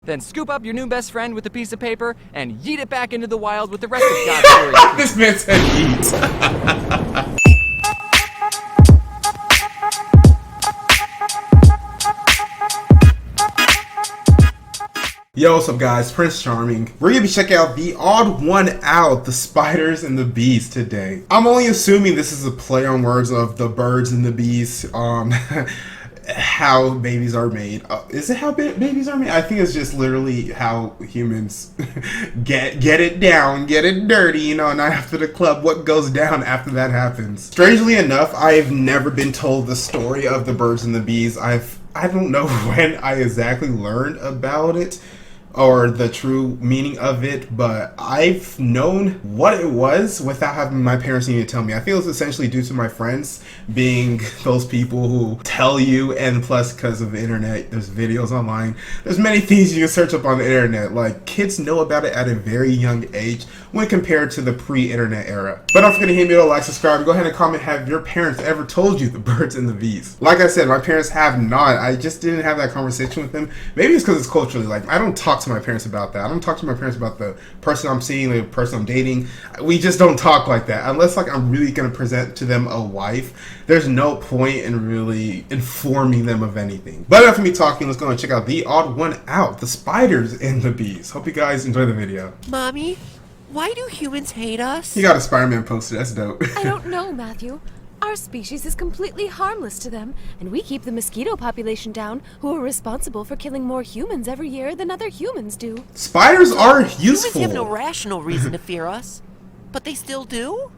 Then scoop up your new best friend with a piece of paper and yeet it back into the wild with the rest of God's story. This man said yeet. Yo, what's up guys, Prince Charming. We're gonna be checking out The Odd One Out, the spiders and the bees today. I'm only assuming this is a play on words of the birds and the bees, how babies are made. Is it how babies are made? I think it's just literally how humans get it down, get it dirty, you know, not after the club, what goes down after that happens. Strangely enough, I've never been told the story of the birds and the bees. I don't know when I exactly learned about it or the true meaning of it, but I've known what it was without having my parents need to tell me. I feel it's essentially due to my friends being those people who tell you, and plus because of the internet, there's videos online, there's many things you can search up on the internet. Like, kids know about it at a very young age when compared to the pre-internet era. But don't forget to hit me with a like, subscribe, and go ahead and comment, have your parents ever told you the birds and the bees? Like I said, my parents have not. I just didn't have that conversation with them. Maybe it's because it's culturally, like, I don't talk to my parents about that. I don't talk to my parents about the person I'm seeing, the person I'm dating. We just don't talk like that. Unless, like, I'm really going to present to them a wife, there's no point in really informing them of anything. But enough of me talking, let's go and check out The Odd One Out, the spiders and the bees. Hope you guys enjoy the video. Mommy, why do humans hate us? You got a Spider-Man poster, that's dope. I don't know, Matthew. Our species is completely harmless to them, and we keep the mosquito population down, who are responsible for killing more humans every year than other humans do. Spiders are useful. Humans have no rational reason to fear us, but they still do?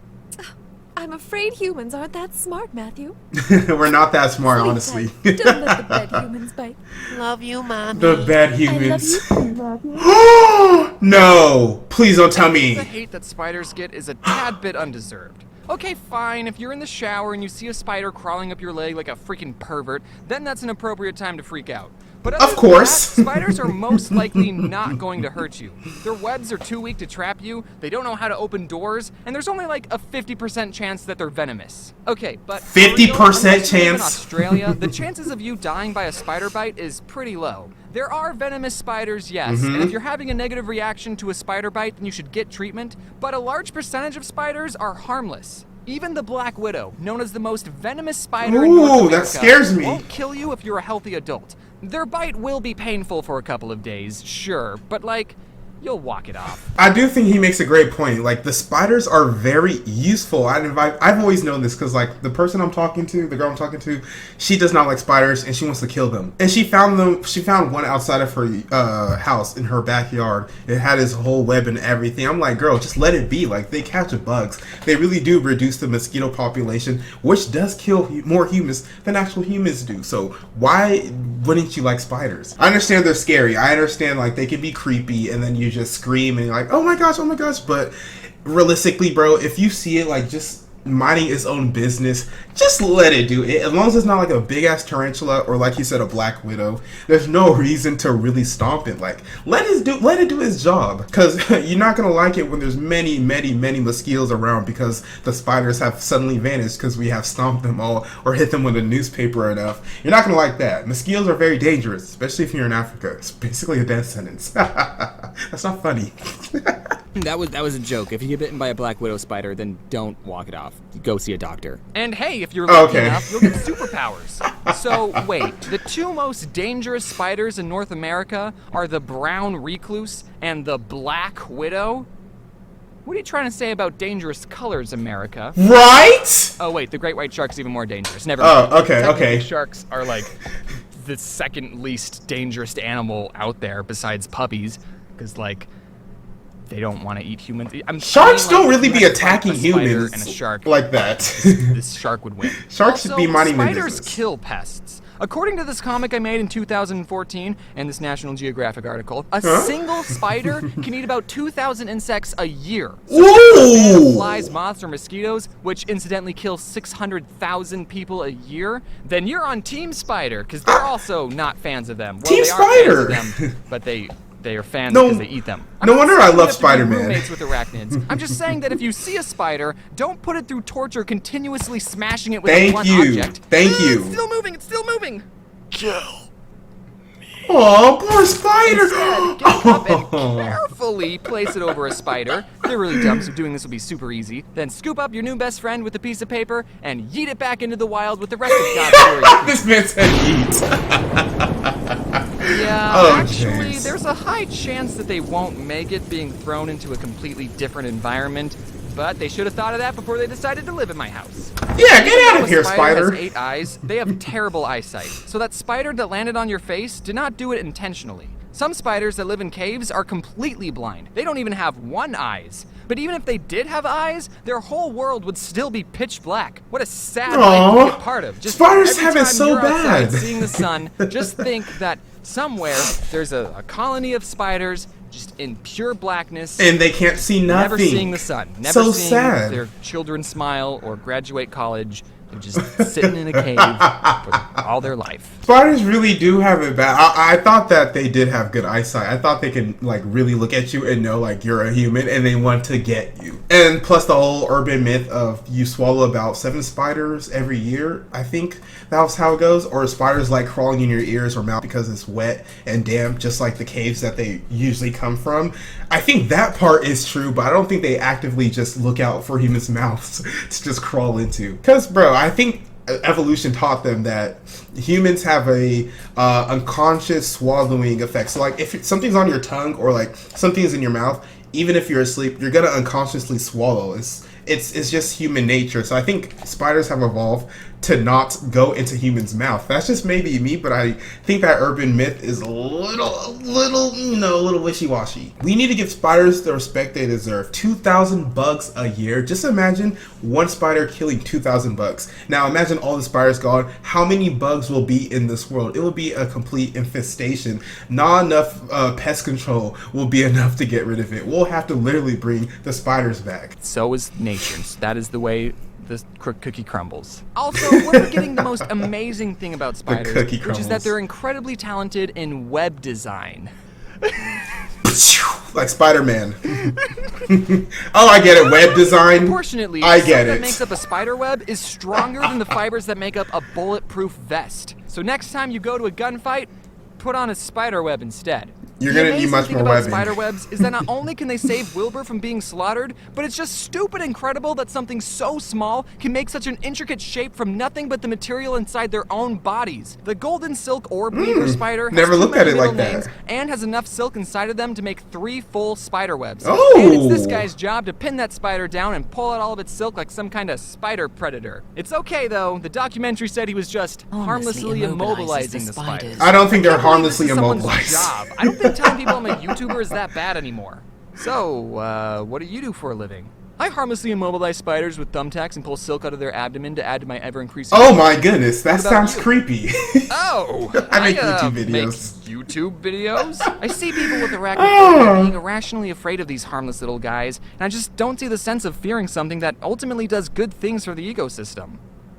I'm afraid humans aren't that smart, Matthew. We're not that smart, Sleep honestly. tight. Don't let the bad humans bite. Love you, Mommy. The bad humans. I love you, Matthew. No, please don't tell me. The hate that spiders get is a tad bit undeserved. Okay, fine, if you're in the shower and you see a spider crawling up your leg like a freaking pervert, then that's an appropriate time to freak out. But of course, that, spiders are most likely not going to hurt you. Their webs are too weak to trap you, they don't know how to open doors, and there's only like a 50% chance that they're venomous. Okay, but 50% chance? In Australia, the chances of you dying by a spider bite is pretty low. There are venomous spiders, yes, and if you're having a negative reaction to a spider bite, then you should get treatment, but a large percentage of spiders are harmless. Even the black widow, known as the most venomous spider in North America, that scares me. Won't kill you if you're a healthy adult. Their bite will be painful for a couple of days, sure, but like, you'll walk it off. I do think he makes a great point. Like, the spiders are very useful. I've always known this because, like, the person I'm talking to, the girl I'm talking to, she does not like spiders and she wants to kill them. And she found them. She found one outside of her house in her backyard. It had his whole web and everything. I'm like, girl, just let it be. Like, they catch bugs. They really do reduce the mosquito population, which does kill more humans than actual humans do. So why wouldn't you like spiders? I understand they're scary. I understand, like, they can be creepy and then you just scream and you're like, oh my gosh, but realistically, bro, if you see it like just minding its own business, just let it do it. As long as it's not like a big ass tarantula or, like you said, a black widow, there's no reason to really stomp it. Like, let it do its job, because you're not gonna like it when there's many mosquitoes around because the spiders have suddenly vanished because we have stomped them all or hit them with a newspaper enough. You're not gonna like that. Mosquitoes are very dangerous, especially if you're in Africa. It's basically a death sentence. That's not funny. That was a joke. If you get bitten by a black widow spider, then don't walk it off. Go see a doctor. And hey, if you're lucky enough, you'll get superpowers. So wait, the two most dangerous spiders in North America are the brown recluse and the black widow? What are you trying to say about dangerous colors, America? Right? Oh wait, the great white shark's even more dangerous. Never mind. Oh, okay. Sharks are like the second least dangerous animal out there besides puppies, because like, they don't want to eat humans. Sharks don't really be attacking humans and a shark like that. This shark would win. Sharks should be minding their spiders business. kill pests. According to this comic I made in 2014 and this National Geographic article, a single spider can eat about 2,000 insects a year. So if flies, moths, or mosquitoes, which incidentally kill 600,000 people a year, then you're on Team Spider, because they're also not fans of them. Well, Team they Spider! are fans of them, but they are fans because they eat them. No wonder I love Spider-Man. Spider-Man. Roommates with arachnids. I'm just saying that if you see a spider, don't put it through torture, continuously smashing it with a blunt object. Thank you. It's still moving. It's still moving. Kill me. Oh, poor spider. Instead, get up and carefully place it over a spider. They're really dumb, so doing this will be super easy. Then scoop up your new best friend with a piece of paper and yeet it back into the wild with the rest of God's stories. This man said eat. Yeah, Oh, actually, jeez. there's a high chance that they won't make it being thrown into a completely different environment. But they should have thought of that before they decided to live in my house. Yeah, get out Though of here, a spider spider. has 8 eyes, they have terrible eyesight. So that spider that landed on your face did not do it intentionally. Some spiders that live in caves are completely blind. They don't even have 1 eye. But even if they did have eyes, their whole world would still be pitch black. What a sad life to be a part of. Just Spiders every have it time so you're outside bad. seeing the sun, just think that somewhere there's a colony of spiders just in pure blackness. And they can't see nothing. Never seeing the sun. Never So seeing sad. their children smile or graduate college. They're just sitting in a cave for all their life. Spiders really do have it bad. I thought that they did have good eyesight. I thought they can like really look at you and know like you're a human and they want to get you. And plus the whole urban myth of you swallow about 7 spiders every year. I think that was how it goes. Or spiders like crawling in your ears or mouth because it's wet and damp, just like the caves that they usually come from. I think that part is true, but I don't think they actively just look out for humans' mouths to just crawl into. Because, bro, I think evolution taught them that humans have a unconscious swallowing effect. So, like, if something's on your tongue or like something's in your mouth, even if you're asleep, you're gonna unconsciously swallow. It's just human nature. So I think spiders have evolved to not go into humans' mouth. That's just maybe me, but I think that urban myth is a little wishy-washy. We need to give spiders the respect they deserve. 2,000 bugs a year. Just imagine one spider killing 2,000 bugs. Now imagine all the spiders gone. How many bugs will be in this world? It will be a complete infestation. Not enough pest control will be enough to get rid of it. We'll have to literally bring the spiders back. So is nations. That is the way the cookie crumbles. Also, we're forgetting the most amazing thing about spiders, cookie which is that crumbles. they're incredibly talented in web design. Like Spider-Man. Oh, I get it. Web design. Proportionately, I the get silk that it. makes up a spider web is stronger than the fibers that make up a bulletproof vest. So next time you go to a gunfight, put on a spider web instead. You're The gonna need amazing much thing more about webbing. spider webs is that not only can they save Wilbur from being slaughtered, but it's just stupid incredible that something so small can make such an intricate shape from nothing but the material inside their own bodies. The golden silk orb weaver spider has Never 2 looked at it middle like that. names and has enough silk inside of them to make 3 full spider webs. Oh! And it's this guy's job to pin that spider down and pull out all of its silk like some kind of spider predator. It's okay though. The documentary said he was just harmlessly immobilizing the spiders. I don't think they're I can't believe this harmlessly is someone's immobilized. job. I don't think telling people I'm a YouTuber is that bad anymore. So, what do you do for a living? I harmlessly immobilize spiders with thumbtacks and pull silk out of their abdomen to add to my ever-increasing... Oh my goodness, that What about sounds you? creepy. Oh! I make YouTube videos. Make YouTube videos? I see people with arachnophobia being irrationally afraid of these harmless little guys, and I just don't see the sense of fearing something that ultimately does good things for the ecosystem.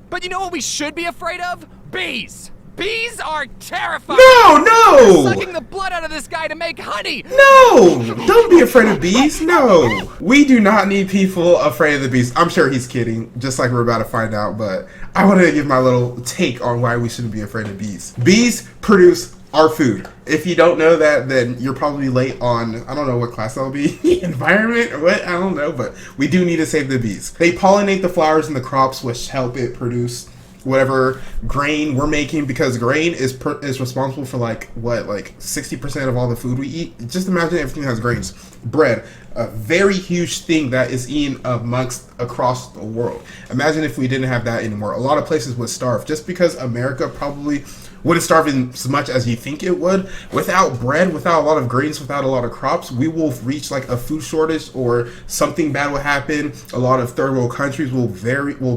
But you know what we should be afraid of? Bees! Bees are terrifying! No! Sucking the blood out of this guy to make honey! No! Don't be afraid of bees. No. We do not need people afraid of the bees. I'm sure he's kidding, just like we're about to find out, but I want to give my little take on why we shouldn't be afraid of bees. Bees produce our food. If you don't know that, then you're probably late on, I don't know what class that'll be, environment or what, I don't know, but we do need to save the bees. They pollinate the flowers and the crops, which help it produce whatever grain we're making, because grain is responsible for like 60% of all the food we eat. Just imagine everything has grains. Bread, a very huge thing that is eaten across the world. Imagine if we didn't have that anymore. A lot of places would starve, just because America probably wouldn't starve as much as you think it would. Without bread, without a lot of grains, without a lot of crops, we will reach like a food shortage, or something bad will happen. A lot of third world countries will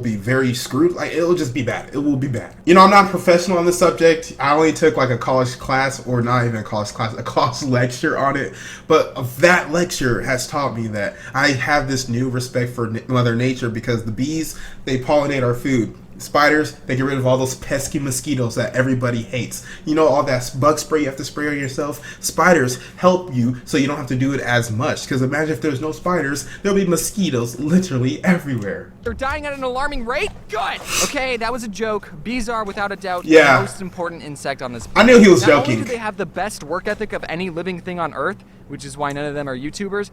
be very screwed. Like, it'll just be bad. It will be bad. You know, I'm not professional on this subject. I only took like a college class, or not even a college class, a college lecture on it. But that lecture has taught me that I have this new respect for Mother Nature, because the bees, they pollinate our food. Spiders, they get rid of all those pesky mosquitoes that everybody hates. You know, all that bug spray you have to spray on yourself? Spiders help you so you don't have to do it as much. Because imagine if there's no spiders, there'll be mosquitoes literally everywhere. They're dying at an alarming rate? Good! Okay, that was a joke. Bees are, without a doubt, Yeah. the most important insect on this planet. I knew he was Not only joking. do they have the best work ethic of any living thing on Earth, which is why none of them are YouTubers,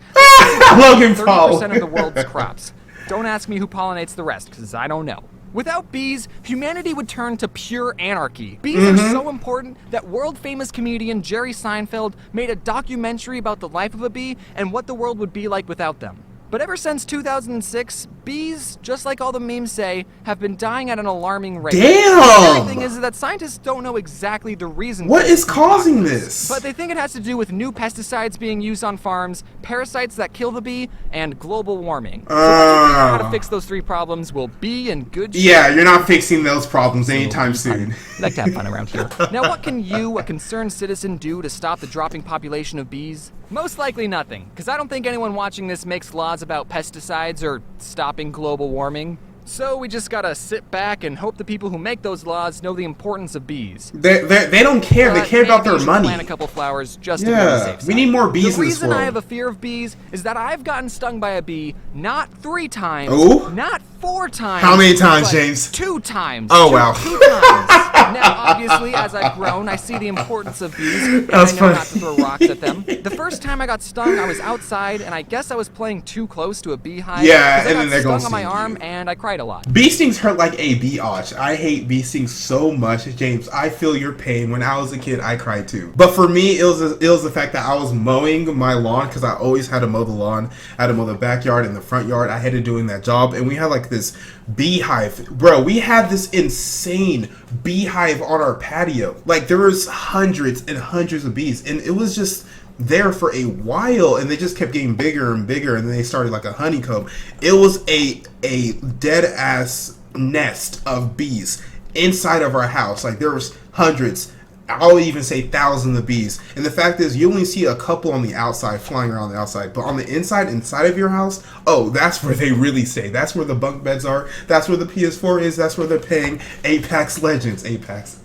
Logan Paul. 30% of the world's crops. Don't ask me who pollinates the rest, because I don't know. Without bees, humanity would turn to pure anarchy. Bees are so important that world-famous comedian Jerry Seinfeld made a documentary about the life of a bee and what the world would be like without them. But ever since 2006, bees, just like all the memes say, have been dying at an alarming rate. Damn! The thing is that scientists don't know exactly the reason. What for is the causing apocalypse, this? But they think it has to do with new pesticides being used on farms, parasites that kill the bee, and global warming. So once we figure out how to fix those three problems, we'll be in good shape. Yeah, you're not fixing those problems anytime soon. I like to have fun around here. Now, what can you, a concerned citizen, do to stop the dropping population of bees? Most likely nothing, because I don't think anyone watching this makes laws about pesticides or stopping global warming. So we just gotta sit back and hope the people who make those laws know the importance of bees. They don't care. They care about Maybe their you should money. Plant a couple flowers just to be on the Yeah, safe side. we need more bees The in this reason I world. have a fear of bees is that I've gotten stung by a bee not 3 times, Ooh. not 4 times. How many times, but James? 2 times. Oh, wow. 2 times. Now, obviously, as I've grown, I see the importance of bees, and That's I know funny. not to throw rocks at them. The first time I got stung, I was outside, and I guess I was playing too close to a beehive. Yeah, 'cause I and then got they're gonna stung on my sting arm, you. and I cried a lot. Bee stings hurt like a biatch. I hate bee stings so much, James. I feel your pain. When I was a kid, I cried too. But for me, it was the fact that I was mowing my lawn because I always had to mow the lawn. I had to mow the backyard and the front yard. I hated doing that job, and we had like this beehive, bro. We had this insane beehive on our patio. Like there was hundreds and hundreds of bees, and it was just there for a while, and they just kept getting bigger and bigger, and then they started like a honeycomb. It was a dead ass nest of bees inside of our house. Like there was hundreds, I'll even say thousands of bees. And the fact is, you only see a couple on the outside, flying around the outside, but on the inside of your house, oh, that's where they really stay. That's where the bunk beds are. That's where the PS4 is. That's where they're paying Apex Legends. Apex.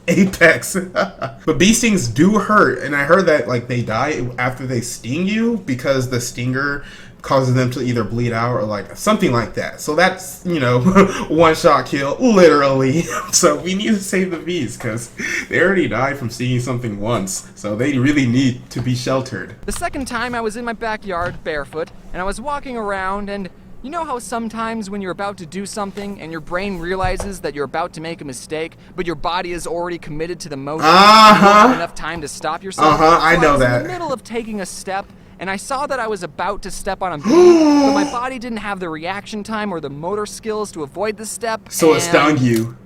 But bee stings do hurt, and I heard that like they die after they sting you because the stinger causes them to either bleed out or like something like that. So that's, you know, one shot kill, literally. So we need to save the bees because they already died from stinging something once. So they really need to be sheltered. The second time I was in my backyard barefoot, and I was walking around, and you know how sometimes when you're about to do something and your brain realizes that you're about to make a mistake, but your body is already committed to the motion, you don't have enough time to stop yourself? I So know I was that. in the middle of taking a step, and I saw that I was about to step on a bee, but my body didn't have the reaction time or the motor skills to avoid the step. So it and stung you.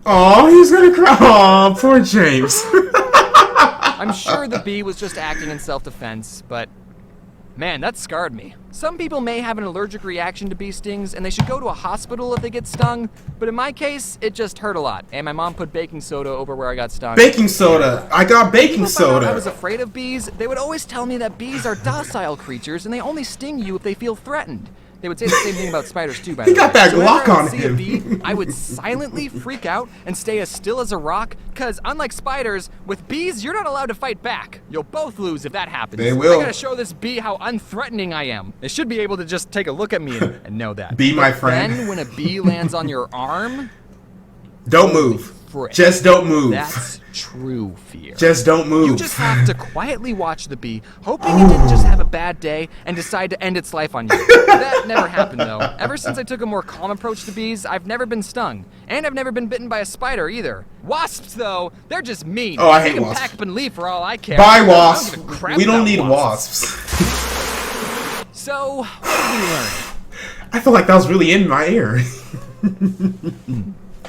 Oh, he's gonna cry. Oh, poor James. I'm sure the bee was just acting in self-defense, but man, that scarred me. Some people may have an allergic reaction to bee stings, and they should go to a hospital if they get stung, but in my case, it just hurt a lot, and my mom put baking soda over where I got stung. Baking soda. I got baking People found out soda. I was afraid of bees. They would always tell me that bees are docile creatures, and they only sting you if they feel threatened. They would say the same thing about spiders too, by the way. He got that So whenever Glock I would on see him. a bee, I would silently freak out and stay as still as a rock, because unlike spiders, with bees, you're not allowed to fight back. You'll both lose if that happens. They will. I gotta show this bee how unthreatening I am. They should be able to just take a look at me and know that. Be my But friend. Then when a bee lands on your arm, Don't move. frick. Just don't move. That's true fear. Just don't move. You just have to quietly watch the bee, hoping it didn't just have a bad day and decide to end its life on you. That never happened, though. Ever since I took a more calm approach to bees, I've never been stung. And I've never been bitten by a spider, either. Wasps, though, they're just mean. Oh, I They hate can wasps. pack up and leave for all I care. Bye, I don't wasps. give a crap We don't about need wasps. wasps. So, what did we learn? I feel like that was really in my ear.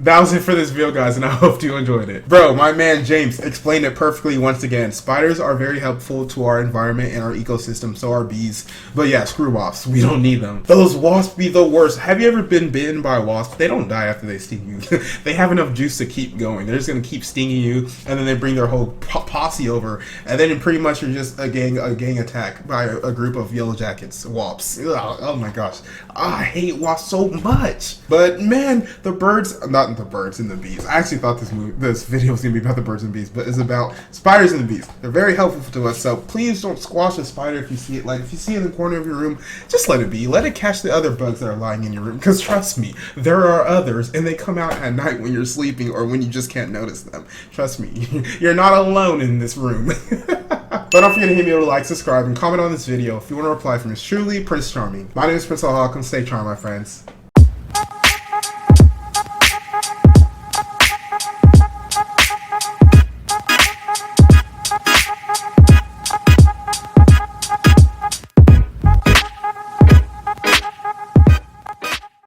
That was it for this video, guys, and I hope you enjoyed it. Bro, my man James explained it perfectly once again. Spiders are very helpful to our environment and our ecosystem, so are bees. But yeah, screw wasps. We don't need them. Those wasps be the worst. Have you ever been bitten by a wasp? They don't die after they sting you. They have enough juice to keep going. They're just gonna keep stinging you, and then they bring their whole posse over, and then pretty much you're just a gang attack by a group of yellow jackets, wasps. Ugh, oh my gosh, I hate wasps so much. But man, the birds, not the birds and the bees. I actually thought this video was gonna be about the birds and bees, but it's about spiders and the bees. They're very helpful to us, so please don't squash a spider if you see it. Like if you see it in the corner of your room, just let it be. Let it catch the other bugs that are lying in your room. Because trust me, there are others, and they come out at night when you're sleeping or when you just can't notice them. Trust me, you're not alone in this room. But don't forget to hit me with a like, subscribe, and comment on this video if you want to reply from yours truly, Prince Charming. My name is Prince TheOdd1sOut. Stay charmed, my friends.